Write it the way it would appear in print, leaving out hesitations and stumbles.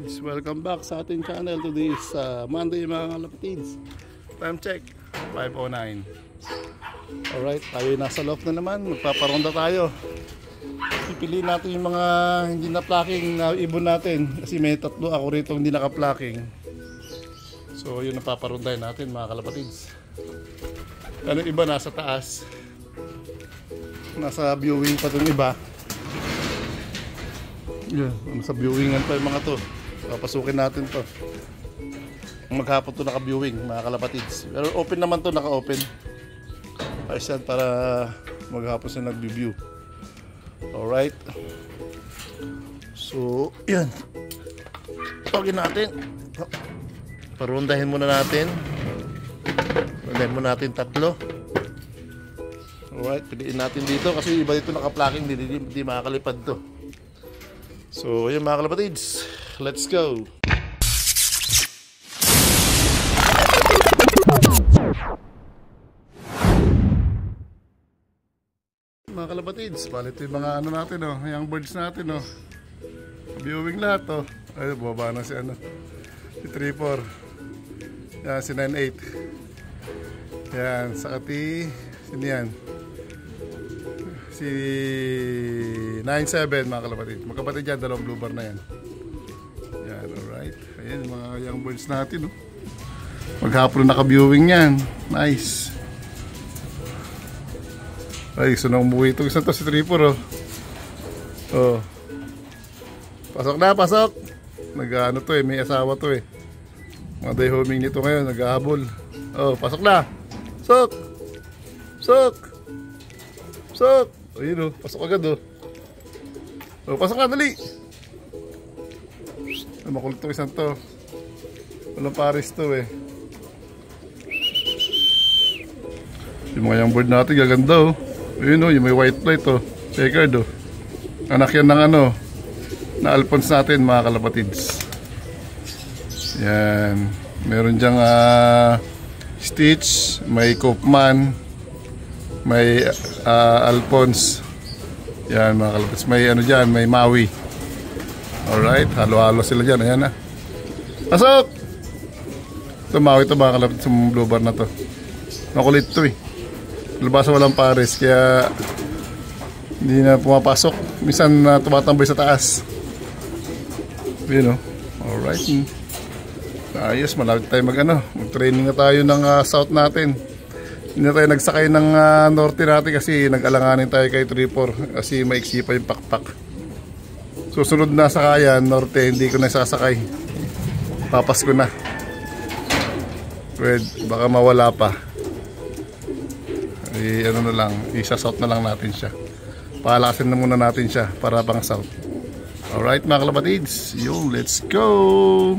kalapatids, welcome back sa ating channel. Today is Monday mga kalapatids. Time check 5:09. Alright, tayo nasa loft na naman. Magpaparonda tayo. Pipiliin natin yung mga hindi na plucking na ibon natin. Kasi may tatlo ako rito hindi naka-plucking. So yun ang paparondahin natin mga kalapatids. Ano iba nasa taas. Nasa viewing pa itong iba. Yeah, nasa viewingan pa yung mga to. Papasukin natin to. Maghapon to naka-viewing mga kalapatids. Pero open naman to, naka-open. Ayos yan para maghapon siya nag-view. Alright. So, yan. Tawagin natin. Parundahin muna natin. Parundahin muna natin tatlo. Alright, piliin natin dito kasi iba dito naka-plucking, hindi makakalipad to. So, yun mga kalapatids, let's go! Mga kalapatids, bali ito yung mga ano natin, oh, young birds natin, oh. Viewing lahat, oh. Ay, bumaba na si ano, si 3-4. Yan, si 9-8. Yan, sakati, sino yan? Si 9-7 mga kalapatid. Magkapatid dyan, dalawang blue bar na yan. Yan, alright. Ayan, mga young birds natin, oh. Maghapon na naka-viewing yan. Nice. Ay, gusto na umuwi ito. Gusto to si 3-4, oh. Oh. Pasok na, pasok. Nag-ano to eh, may asawa to eh. Mga day homing nito ngayon, nag-ahabol. Oh, pasok na. Sok! Sok! Sok! Ayun, oh, pasok agad, oh. Oh, pasok na, dali. Makulit to isang to. Walang pares to eh. Yung mga young bird natin gaganda, oh. Ayun, oh, yung may white plate, oh. Checkered, oh. Anak yan ng ano, na Alphonse natin mga kalapatids. Yan. Meron dyang Stitch, may Koopman, may Alphonse. Yan mga kalapatids. May ano dyan, may Maui. Alright, halo-halo sila dyan. Ayan na. Pasok! Ito Maui ito mga kalapatids. Yung blue bar na to. Makulit to eh. Labasa walang pares. Kaya hindi na pumapasok. Minsan tumatambay sa taas. Yun o. Alright. Ayos, malapit tayo mag-training na tayo ng south natin. Hindi na tayo nagsakay ng norte natin kasi nag-alanganin tayo kay 3-4 kasi maiksi pa yung pakpak. Susunod na sakayan, norte, hindi ko na sasakay. Papas ko na. Pwede, baka mawala pa. Ano na lang, isa-south na lang natin siya. Palakasin na muna natin siya para pang south. Alright mga kalapatids, yung let's go!